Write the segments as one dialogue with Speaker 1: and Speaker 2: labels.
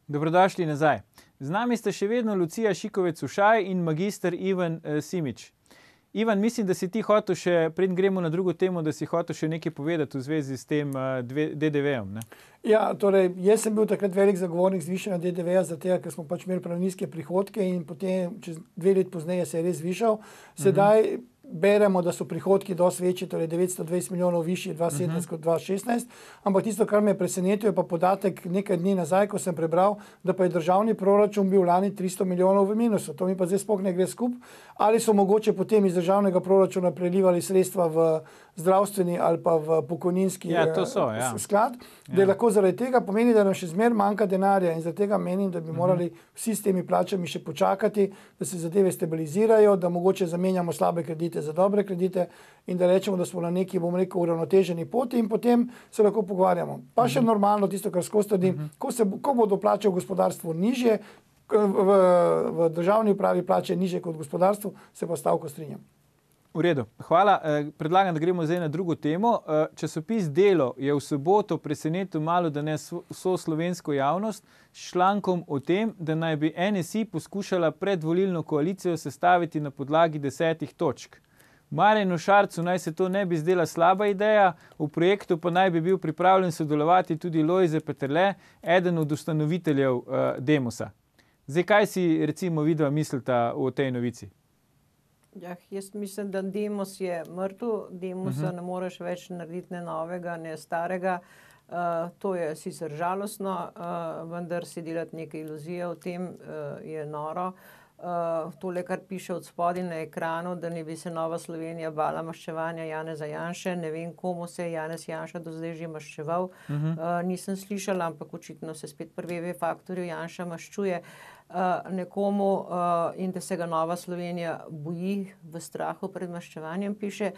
Speaker 1: Dobrodošli nazaj. Z nami sta še vedno Lucija Šikovec-Ušaj in magister Ivan Simič. Ivan, mislim, da si ti hotel še, preden gremo na drugo temo, da si hotel še nekaj povedati v zvezi s tem DDV-om, ne?
Speaker 2: Ja, torej, jaz sem bil takrat velik zagovornik zvišanja DDV-ja, zato ker smo pač imeli prav nizke prihodke in potem čez 2 let pozneje se je res zvišal. Sedaj beremo, da so prihodki dosti večji, torej 920 milijonov višji 2017 kot 2016, ampak tisto, kar me je presenetilo, je pa podatek nekaj dni nazaj, ko sem prebral, da pa je državni proračun bil lani 300 milijonov v minusu. To mi pa zdaj sploh ne gre skup. Ali so mogoče potem iz državnega proračuna prelivali sredstva v zdravstveni ali pa v pokojninski sklad, da je lahko zaradi tega pomeni, da nam še zmer manjka denarja in zaradi tega menim, da bi morali vsi s temi plačami še počakati, da se zadeve stabilizirajo, da mogoče zamenjamo slabe kredite za dobre kredite in da rečemo, da smo na neki, bomo rekel, uravnoteženi poti in potem se lahko pogovarjamo. Pa še normalno tisto, kar skozi trdim, ko bodo plače v gospodarstvu nižje, v državni upravi plače nižje kot v gospodarstvu, se pa stavko strinjam.
Speaker 1: V redu, hvala. Predlagam, da gremo zdaj na drugo temo. Časopis Delo je v soboto presenetil malo, da ne vso slovensko javnost, s člankom o tem, da naj bi NSI poskušala predvolilno koalicijo sestaviti na podlagi 10 točk. Marjanu Šarcu naj se to ne bi zdela slaba ideja, v projektu pa naj bi bil pripravljen sodelovati tudi Lojze Peterle, eden od ustanoviteljev Demosa. Zdaj, kaj si recimo vidva mislita o tej novici?
Speaker 3: Ja, jaz mislim, da Demos je mrtev, Demosa ne moreš več narediti ne novega, ne starega. To je sicer žalostno, vendar si delati neke iluzije o tem je noro. Tole, kar piše od spodaj na ekranu, da ne bi se Nova Slovenija bala maščevanja Janeza Janše. Ne vem, komu se je Janez Janša do zdaj že maščeval. Nisem slišala, ampak očitno se spet pri VV Faktorju Janša maščuje nekomu in da se ga Nova Slovenija boji v strahu pred maščevanjem, piše.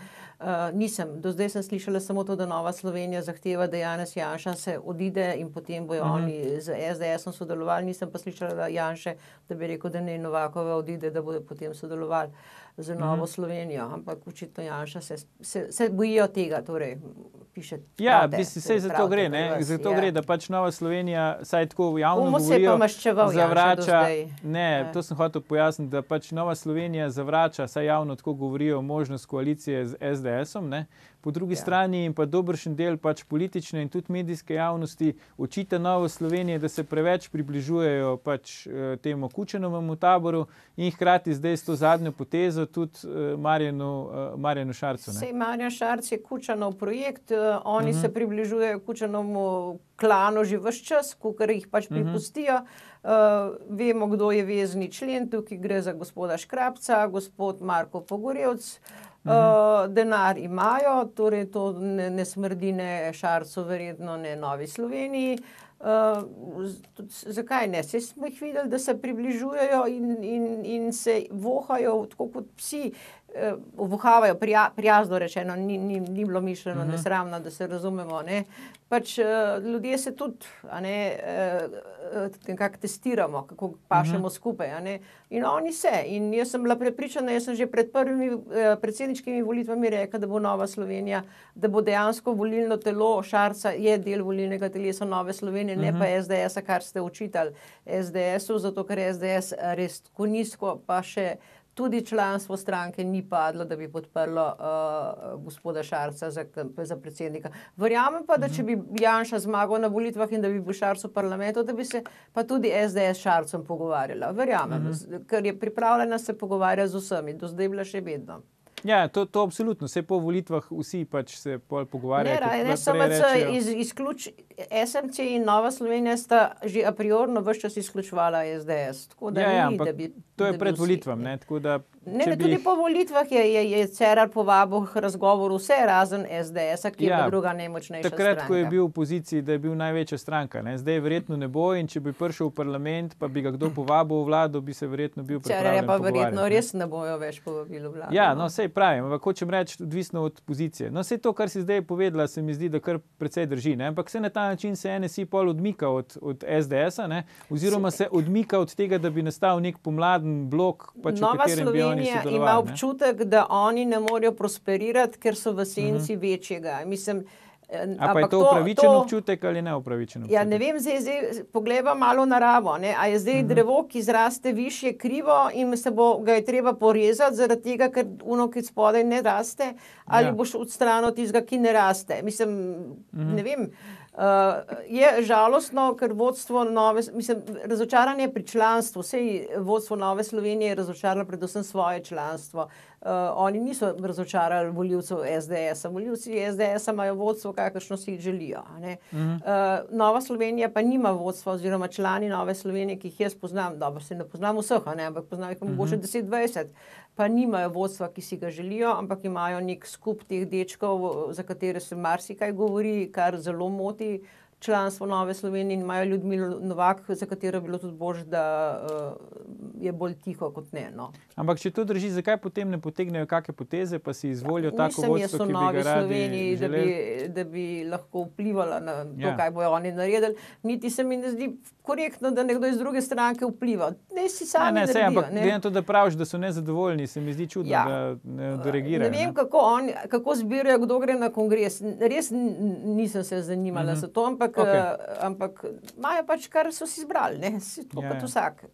Speaker 3: Do zdaj sem slišala samo to, da Nova Slovenija zahteva, da Janez Janša se odide in potem bojo oni z SDS-om sodelovali. Nisem pa slišala da Janše, da bi rekel, da ne Novakova odide, da bodo potem sodelovali z Novo Slovenijo. Ampak očitno Janša se bojijo tega, torej piše.
Speaker 1: Ja, saj za to gre, ne? Za to gre, da pač Nova Slovenija, saj tako javno govorijo, zavrača. Ne, to sem hotel pojasniti, da pač Nova Slovenija zavrača, saj javno tako govorijo, možnost koalicije z SDS-om, ne? Po drugi strani in pa dobršen del pač politične in tudi medijske javnosti očita Novo Slovenije, da se preveč približujejo pač temu Kučanovemu taboru in hkrati zdaj s to zadnjo potezo tudi Marjanu Šarcu.
Speaker 3: Sej Marjan Šarc je Kučanov projekt, oni se približujejo Kučanovemu klanu že ves čas, kakor jih pač pripustijo. Vemo, kdo je vezni člen, tukaj gre za gospoda Škrabca, gospod Marko Pogorevc. Denar imajo, torej to ne smrdi ne Šarcu, verjetno ne Novi Sloveniji. Zakaj ne? Saj smo jih videli, da se približujejo in se vohajo tako kot psi, vohavajo, prijazno rečeno, ni bilo mišljeno nesramno, da se razumemo, ne. Pač ljudje se tudi, nekako testiramo, kako pašemo skupaj, in oni se. In jaz sem bila prepričana, jaz sem že pred prvimi predsedniškimi volitvami rekla, da bo Nova Slovenija, da bo dejansko volilno telo Šarca je del volilnega telesa Nove Slovenije, ne pa SDS-a, kar ste očitali SDS-u, zato ker SDS res tako nizko, pa še tudi članstvo stranke ni padlo, da bi podprlo gospoda Šarca za predsednika. Verjamem pa, da če bi Janša zmagal na volitvah in da bi bil Šarc v parlamentu, da bi se pa tudi SDS s Šarcem pogovarjala. Verjamem, ker je pripravljena se pogovarjati z vsemi, do zdaj bila še vedno.
Speaker 1: Ja, to absolutno, vse po volitvah vsi pač se pol pogovarjajo.
Speaker 3: Ne, SMC in Nova Slovenija sta že a priorno ves čas izključevala SDS. Tako da
Speaker 1: ampak to je pred volitvam, ne, tako da
Speaker 3: tudi po volitvah je Cerar povabil k razgovoru vse razen SDS-a, ki je pa druga najmočnejša stranka.
Speaker 1: Takrat, ko je bil v opoziciji, da je bil največja stranka, ne, zdaj verjetno ne bo in če bi prišel v parlament, pa bi ga kdo povabil v vlado, bi se verjetno bil pripravljen pogovarjati.
Speaker 3: Cerar pa verjetno res ne bojo več povabili v vlado.
Speaker 1: Ja, no, sej pravim, ampak hočem reči, odvisno od pozicije. No, vse to, kar si zdaj povedala, se mi zdi, da kar precej drži, ne? Ampak se na ta način se NSI pol odmika od SDS-a, ne? Oziroma se odmika od tega, da bi nastal nek pomladen blok, pač v katerem bi oni sodelovali.
Speaker 3: Nova Slovenija ima občutek, da oni ne morejo prosperirati, ker so v senci večjega. Mislim,
Speaker 1: A pa je to upravičen občutek ali neupravičen občutek?
Speaker 3: Ja, ne vem, zdaj poglejva malo naravo. Ne? A je zdaj drevo, ki zraste višje, krivo in ga je treba porezati zaradi tega, ker ki spodaj ne raste, ali boš odstranil tistega, ki ne raste. Mislim, ne vem. Je žalostno, ker vodstvo razočaranje pri članstvu, vodstvo Nove Slovenije je razočaralo predvsem svoje članstvo. Oni niso razočarali volivcev SDS-a. Volivci SDS-a imajo vodstvo, kakršno si jih želijo. Nova Slovenija pa nima vodstva oziroma člani Nove Slovenije, ki jih jaz poznam, dobro se ne poznam vseh, ampak poznam jih mogoče 10-20, pa nimajo vodstva, ki si ga želijo, ampak imajo nek skup teh dečkov, za katere se marsikaj govori, kar zelo moti članstvo Nove Slovenije in imajo Ljudmilo Novak, za katero je bilo tudi boljše, da je bolj tiho kot ne. No.
Speaker 1: Ampak če to drži, zakaj potem ne potegnejo kakšne poteze, pa si izvolijo tako vodstvo, ki bi ga radi želeli?
Speaker 3: Da bi lahko vplivala na to, kaj bojo oni naredili. Niti se mi ne zdi korektno, da nekdo iz druge stranke vpliva. Ne si sami naredijo.
Speaker 1: Ampak glede na to, da praviš, da so nezadovoljni, se mi zdi čudno, da ne reagirajo.
Speaker 3: Ne vem, kako zbirajo, kdo gre na kongres. Res nisem se zanimala za to, ampak imajo pač, kar so si izbrali. To pa vsak.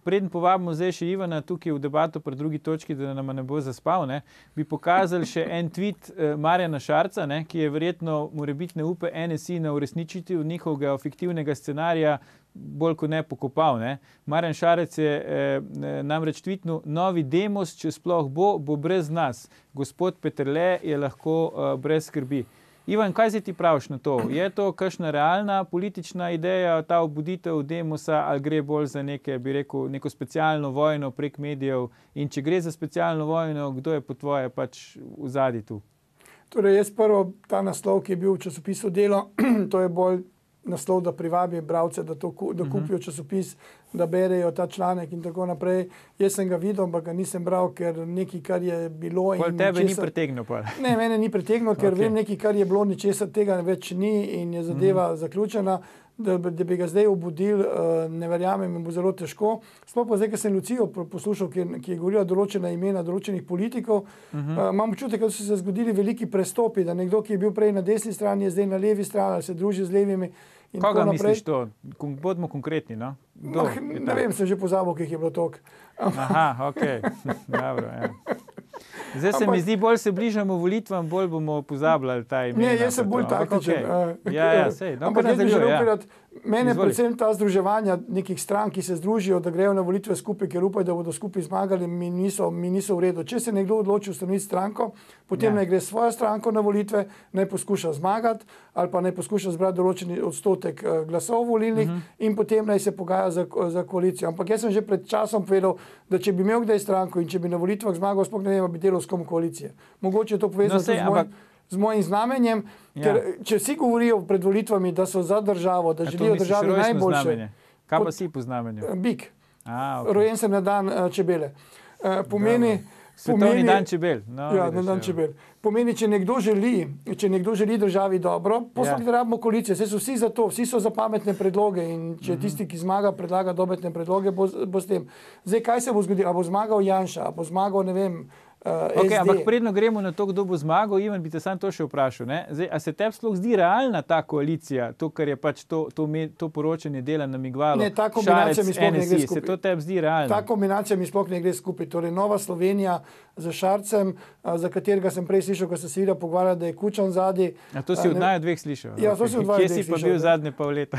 Speaker 1: Preden povabimo zdaj še Ivana tukaj v debato pri drugi točki, da nam ne bo zaspal, bi pokazali še en tweet Marjana Šarca, ki je verjetno morebitne upe NSI na uresničitev njihovega fiktivnega scenarija bolj kot ne pokopal. Marjan Šarec je namreč tweetnul: novi Demos, če sploh bo brez nas. Gospod Peterle je lahko brez skrbi. Ivan, kaj si ti praviš na to? Je to kakšna realna politična ideja, ta obuditev Demosa, ali gre bolj za neko specialno vojno prek medijev? In če gre za specialno vojno, kdo je po tvoje pač v zadnji tu?
Speaker 2: Torej, jaz prvo ta naslov, ki je bil v časopisu Delo, to je bolj naslov, da privabi bralce, da kupijo časopis, da berejo ta članek in tako naprej. Jaz sem ga videl, ampak ga nisem bral, ker nekaj, kar je bilo...
Speaker 1: Tebe ni pretegnil pa?
Speaker 2: Ne, mene ni pretegnil, ker vem nekaj, kar je bilo, ničesar tega več ni in je zadeva zaključena. Da bi ga zdaj obudil, ne verjamem, in bo zelo težko. Sploh pa zdaj, ker sem Lucijo poslušal, ki je govorila določena imena določenih politikov, imam občutek, da so se zgodili veliki prestopi, da nekdo, ki je bil prej na desni strani, je zdaj na levi strani, se druži z levimi.
Speaker 1: Koga misliš to? Bodimo konkretni, no?
Speaker 2: Ne vem, sem že pozabil, ki jih je bilo toliko.
Speaker 1: Aha, okej. Dobro, ja. Zdaj se mi zdi, bolj se bližamo volitvam, bolj bomo pozabljali ta imena.
Speaker 2: Ne, jaz sem bolj taktičen.
Speaker 1: Ampak jaz bi želel
Speaker 2: povedati, mene predvsem ta združevanja nekih strank, ki se združijo, da grejo na volitve skupaj, ker upajo, da bodo skupaj zmagali, mi niso v redu. Če se nekdo odloči ustanoviti stranko, potem naj gre svojo stranko na volitve, naj poskuša zmagati ali pa naj poskuša zbrati določeni odstotek glasov volilnih in potem naj se pogaja za koalicijo. Ampak jaz sem že pred časom povedal, da če bi imel kdaj stranko in če bi na volitvah zmagal, sploh ne vem, bi delal s kom koalicije. Mogoče je to povezano z mojim znamenjem, ker če vsi govorijo pred volitvami, da so za državo, da želijo državi najboljše.
Speaker 1: Kaj pa si po znamenju?
Speaker 2: Bik. Rojen sem na dan čebele.
Speaker 1: Svetovni dan čebel.
Speaker 2: Ja, na dan čebel. Pomeni, če nekdo želi državi dobro, poslej da rabimo koalicijo. Vse so vsi za to, vsi so za pametne predloge in če tisti, ki zmaga, predlaga dobre predloge, bo s tem. Zdaj, kaj se bo zgodilo? A bo zmagal Janša, a bo zmagal, ne vem, SD.
Speaker 1: Ampak predno gremo na to, kdo bo zmagal, Ivan, bi te sam to še vprašal. Zdaj, a se tebi sploh zdi realna ta koalicija, to, kar je pač to poročanje dela namigvalo?
Speaker 2: Ne, ta kombinacija mi sploh ne gre skupaj.
Speaker 1: Se to tebi zdi realno?
Speaker 2: Ta kombinacija mi sploh ne gre skupaj. Torej, Nova Slovenija za Šarcem, za katerega sem prej slišal, ko se seveda pogovarjal, da je Kučan zadnji.
Speaker 1: A to si od naju dveh slišal?
Speaker 2: Ja, to si od naju dveh slišal.
Speaker 1: Kje si pa bil zadnje pol leta?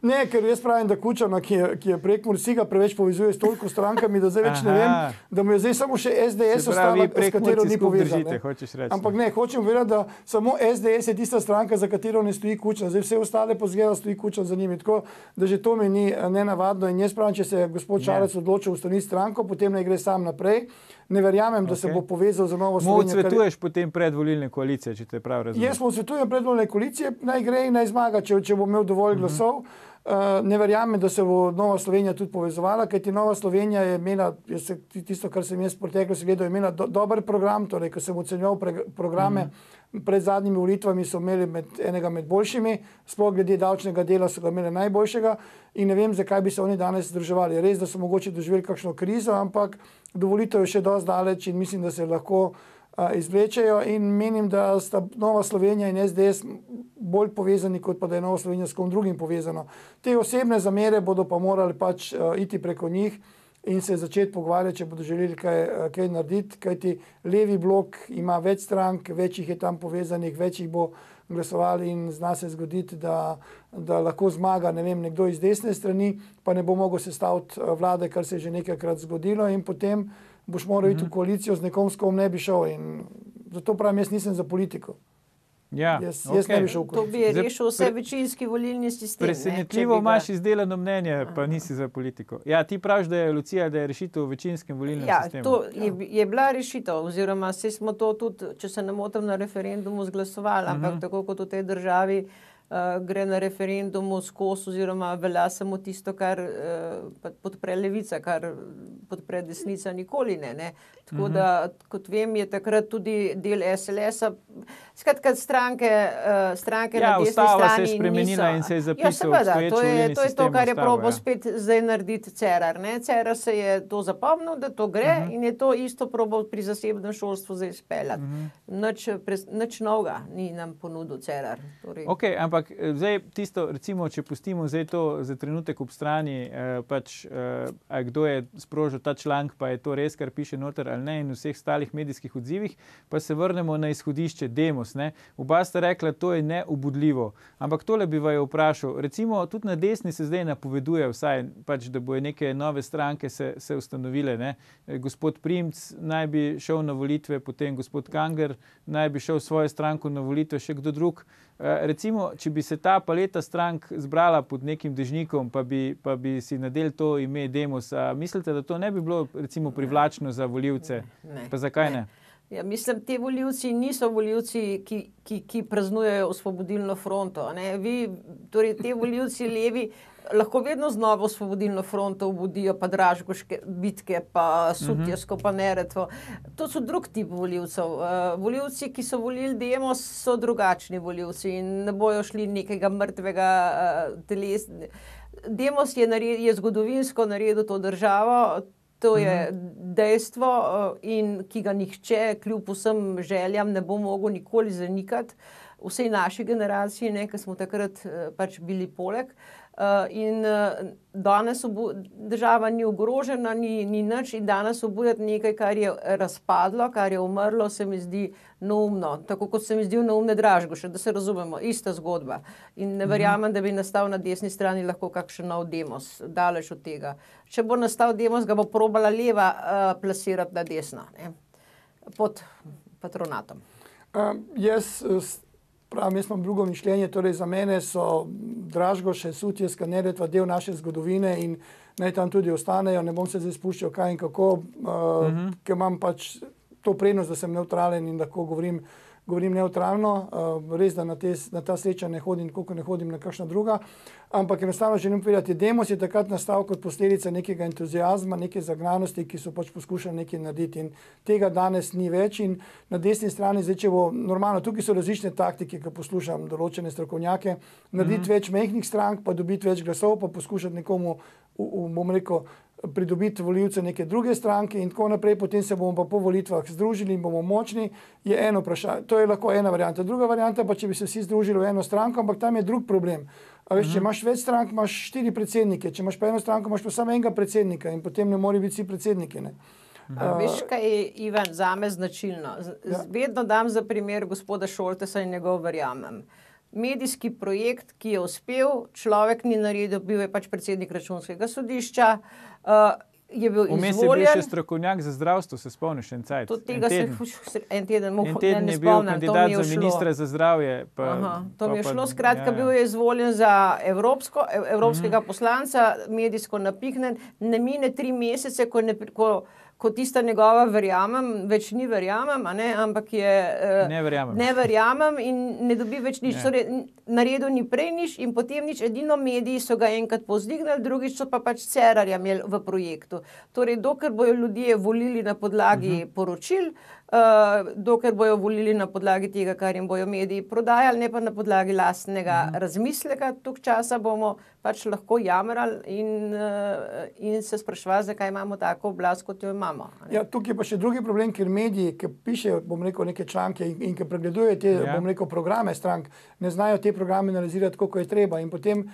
Speaker 2: Ne, ker jaz pravim, da Kučana, ki je Prekmur, si ga preveč povezuje s toliko strankami, da zdaj več ne vem, da mu je zdaj samo še SDS ostala, s katero ni povezan. Ampak ne, hočem vedeti, da samo SDS je tista stranka, za katero ne stoji Kučan. Zdaj vse ostale pozgleda stoji Kučan za njimi. Tako, da že to mi ni nenavadno in jaz pravim, če se je gospod Šarec odločil ustanoviti stranko, potem naj gre sam naprej. Ne verjamem, da se bo povezal za Novo Slovenijo.
Speaker 1: Mu odsvetuješ potem predvolilne koalicije, če te prav razumem?
Speaker 2: Jaz mu odsvetujem predvolilne koalicije, naj gre in naj zmaga, če bo imel dovolj glasov. Ne verjamem, da se bo Nova Slovenija tudi povezovala, kajti Nova Slovenija je imela, tisto, kar sem jaz v preteklosti gledal, je imela dober program, torej, ko sem ocenjeval programe, pred zadnjimi volitvami so imeli enega med boljšimi, sploh glede davčnega dela so ga imeli najboljšega in ne vem, zakaj bi se oni danes združevali. Res, da so mogoče doživeli kakšno krizo, ampak do volitev je še dosti daleč in mislim, da se lahko izvlečejo in menim, da sta Nova Slovenija in SDS bolj povezani, kot pa da je Nova Slovenija s kom drugim povezano. Te osebne zamere bodo pa morali pač iti preko njih in se začeti pogovarjati, če bodo želeli kaj narediti, kajti levi blok ima več strank, več jih je tam povezanih, več jih bo glasovali in zna se zgoditi, da lahko zmaga, ne vem, nekdo iz desne strani, pa ne bo mogel sestaviti vlade, kar se je že nekajkrat zgodilo in potem boš moral iti v koalicijo z nekom, s kom ne bi šel in zato pravim, jaz nisem za politiko.
Speaker 1: Ja,
Speaker 2: jaz ne bi šel v
Speaker 3: To
Speaker 2: koalicijo.
Speaker 3: bi rešil vse večinski volilni sistem.
Speaker 1: Presenetljivo imaš izdelano mnenje, pa nisi za politiko. Ja, ti praviš, da je Lucija, da je rešitev v večinskem volilnem sistemu.
Speaker 3: To je bila rešitev, oziroma saj smo to tudi, če se ne motim, na referendumu zglasovali, ampak tako kot v tej državi gre na referendumu skozi, oziroma velja samo tisto, kar podpre levica, kar podpre desnica nikoli ne. Tako da, kot vem, je takrat tudi del SLS-a, skratka stranke na desni
Speaker 1: Ustava
Speaker 3: strani
Speaker 1: se je spremenila in se je zapisal
Speaker 3: seveda,
Speaker 1: obstoječ
Speaker 3: to
Speaker 1: volilni
Speaker 3: je to,
Speaker 1: sistem
Speaker 3: kar je
Speaker 1: Ustavo,
Speaker 3: probal spet zdaj narediti Cerar. Cerar se je to zapomnil, da to gre in je to isto probal pri zasebnem šolstvu zdaj izpeljati. Nič novega ni nam ponudil Cerar. Torej.
Speaker 1: Ok, ampak zdaj tisto, recimo, če pustimo zdaj to za trenutek ob strani, kdo je sprožil ta članek, pa je to res, kar piše noter ali ne, in v vseh ostalih medijskih odzivih, pa se vrnemo na izhodišče Demos. Oba sta rekla, to je neobudljivo. Ampak tole bi vaju vprašal, recimo tudi na desni se zdaj napoveduje vsaj, da bojo neke nove stranke se ustanovile. Gospod Primc naj bi šel na volitve, potem gospod Kangler naj bi šel svojo stranko na volitve, še kdo drug. Recimo, če bi se ta paleta strank zbrala pod nekim dežnikom, pa bi si nadeli to ime Demos, mislite, da to ne bi bilo recimo privlačno za volivce? Pa zakaj ne?
Speaker 3: Ja, mislim, te volivci niso volivci, ki praznujejo Osvobodilno fronto. Torej, te volivci levi lahko vedno znova Osvobodilno fronto obudijo, pa Dražgoške bitke, pa Sutjesko, pa Neretvo. To so drug tip volivcev. Volivci, ki so volili Demos, so drugačni volivci in ne bojo šli nekega mrtvega telesa. Demos je zgodovinsko naredil to državo, to je dejstvo, in ki ga nihče kljub vsem željam ne bo mogel nikoli zanikati, vsej naši generaciji, ki smo takrat pač bili poleg. In danes država ni ogrožena, ni nič in danes obujati nekaj, kar je razpadlo, kar je umrlo, se mi zdi neumno. Tako kot se mi zdi neumne Dražgoše, da se razumemo, ista zgodba. In ne verjamem, da bi nastal na desni strani lahko kakšen nov Demos, daleč od tega. Če bo nastal Demos, ga bo probala leva plasirati na desno, pod patronatom.
Speaker 2: Jaz imam drugo mišljenje, torej za mene so Dražgoše, Sutjeska, Neretva del naše zgodovine in naj tam tudi ostanejo, ne bom se zdaj spuščal kaj in kako, ker imam pač to prednost, da sem nevtralen in lahko govorim nevtralno, res, da na ta sreča ne hodim, koliko ne hodim na kakšna druga, ampak enostavno želim povedati, Demos je takrat nastal kot posledica nekega entuziazma, neke zagnanosti, ki so pač poskušali nekaj narediti in tega danes ni več in na desni strani, zdaj če bo normalno, tukaj so različne taktike, ki poslušam določene strokovnjake, narediti več majhnih strank, pa dobiti več glasov, pa poskušati nekomu, bom rekel, pridobiti volivce neke druge stranke in tako naprej, potem se bomo pa po volitvah združili in bomo močni, je eno vprašanje. To je lahko ena varianta. Druga varianta pa, če bi se vsi združili v eno stranko, ampak tam je drug problem. A veš, če imaš več strank, imaš 4 predsednike, če imaš pa eno stranko, imaš pa samo enega predsednika in potem ne more biti vsi predsedniki.
Speaker 3: Veš, kaj je, Ivan, zame značilno? Vedno dam za primer gospoda Šoltesa in njegov verjamem. Medijski projekt, ki je uspel, človek ni naredil, bil je pač predsednik Računskega sodišča, je bil izvoljen.
Speaker 1: Vmes je bil še strokovnjak za zdravstvo, se spomniš, en teden.
Speaker 3: En teden
Speaker 1: je bil kandidat za ministra za zdravje.
Speaker 3: To mi je šlo, skratka, bil je izvoljen za evropskega poslanca, medijsko napihnen, ne mine 3 mesece, ko tista njegova verjamem, več ni verjamem, ampak je ne verjamem in ne dobi več nič. Torej, naredil ni prej nič in potem nič, edino mediji so ga enkrat povzdignili, drugič so pa pač Cerarja imeli v projektu. Torej, dokler bojo ljudje volili na podlagi poročil, dokler bojo volili na podlagi tega, kar jim bojo mediji prodajali, ne pa na podlagi lastnega razmisleka. Toliko časa bomo pač lahko jamrali in se spraševali, zakaj imamo tako oblast, kot jo imamo.
Speaker 2: Ja, tukaj je pa še drugi problem, ker mediji, ki pišejo, neke članke in ki pregledujejo te, programe strank, ne znajo te programe analizirati, kako je treba, in potem,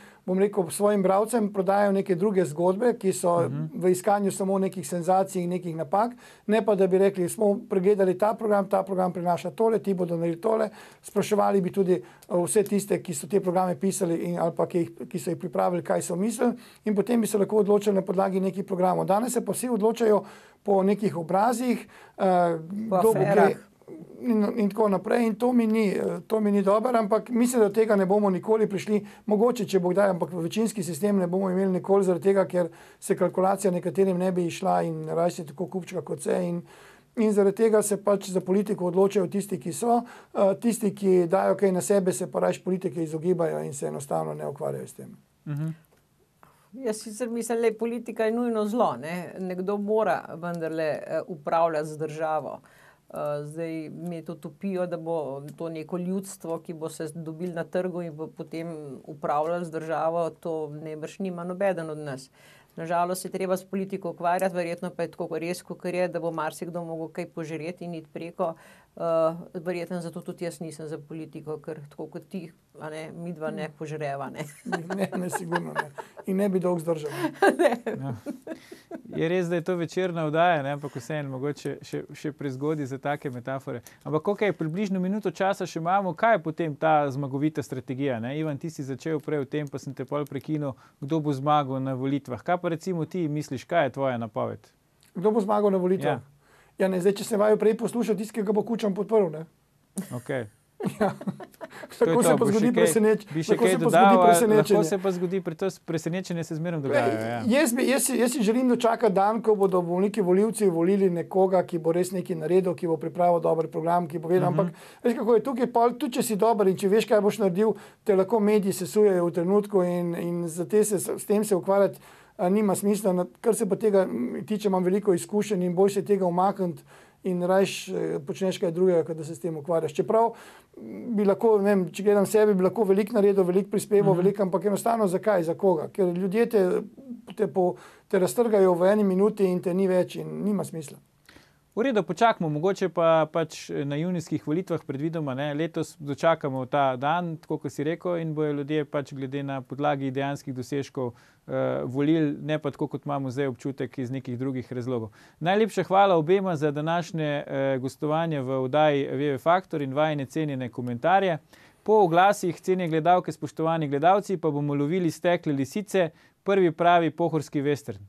Speaker 2: svojim bralcem prodajajo neke druge zgodbe, ki so v iskanju samo nekih senzacij in nekih napak, ne pa da bi rekli, smo pregledali ta program prinaša tole, ti bodo naredili tole, spraševali bi tudi vse tiste, ki so te programe pisali ali pa ki so jih pripravili, kaj so mislili, in potem bi se lahko odločili na podlagi nekih programov. Danes se pa vsi odločajo po nekih obrazih, kdo bo kaj in tako naprej, in to mi ni dobro, ampak mislim, da do tega ne bomo nikoli prišli, mogoče, če bo kdaj, ampak v večinski sistem ne bomo imeli nikoli, zaradi tega, ker se kalkulacija nekaterim ne bi išla in raje tako kupčka kot se, in zaradi tega se pač za politiko odločajo tisti, ki so, tisti, ki dajo kaj na sebe, se pa raje politike izogibajo in se enostavno ne ukvarjajo s tem.
Speaker 3: Jaz sicer mislim, da politika je nujno zlo, ne? Nekdo mora vendarle upravljati z državo. Zdaj imeti utopijo, da bo to neko ljudstvo, ki bo se dobilo na trgu in bo potem upravljalo z državo, to najbrž nima nobeden od nas. Nažalost se treba s politiko ukvarjati, verjetno pa je tako res, kot je, da bo marsikdo mogel kaj požreti in iti preko. Verjetno zato tudi jaz nisem za politiko, ker tako kot ti, midva ne požreva.
Speaker 2: Ne, sigurno ne. In ne bi dolgo zdržali.
Speaker 1: Ja. Je res, da je to večerna oddaja, ampak vseeno mogoče še prezgodaj za take metafore. Ampak ok, približno minuto časa še imamo, kaj je potem ta zmagovita strategija? Ivan, ti si začel prej o tem, pa sem te pol prekinil, kdo bo zmagal na volitvah. Kaj pa recimo ti misliš, kaj je tvoja napoved?
Speaker 2: Kdo bo zmagal na volitvah? Ja, ne, zdaj, če se vaju prej poslušal, tisti, ki ga bo Kučan podprl, ne?
Speaker 1: Ok.
Speaker 2: Ja. Tako se pa zgodi presenečenje.
Speaker 1: Bi še kaj dodal, lahko se pa zgodi, presenečenje se zmerno dogajajo.
Speaker 2: Jaz si želim dočakati dan, ko bodo neki volivci volili nekoga, ki bo res nekaj naredil, ki bo pripravil dober program, ki bo vedel, ampak veš, kako je tukaj, tudi če si dober in če veš, kaj boš naredil, te lahko mediji sesujejo v trenutku in s tem se ukvarjati nima smisla. Kar se pa tega tiče, imam veliko izkušenj in bolj se tega umakniti in rajš počneš kaj drugega, kot da se s tem ukvarjaš. Čeprav bi lahko, ne vem, če gledam sebe, bi lahko veliko naredil, veliko prispeval, veliko, ampak enostavno zakaj, za koga? Ker ljudje te raztrgajo v eni minuti in te ni več in nima smisla.
Speaker 1: V redu, počakamo, mogoče pa pač na junijskih volitvah predvidoma, letos dočakamo ta dan, tako kot si rekel, in bojo ljudje pač glede na podlagi dejanskih dosežkov volili, ne pa tako, kot imamo zdaj občutek iz nekih drugih razlogov. Najlepša hvala obema za današnje gostovanje v oddaji VV Faktor in vajine cenjene komentarje. Po oglasih, cenjene gledalke, spoštovani gledalci, pa bomo lovili stekle lisice, prvi pravi pohorski western.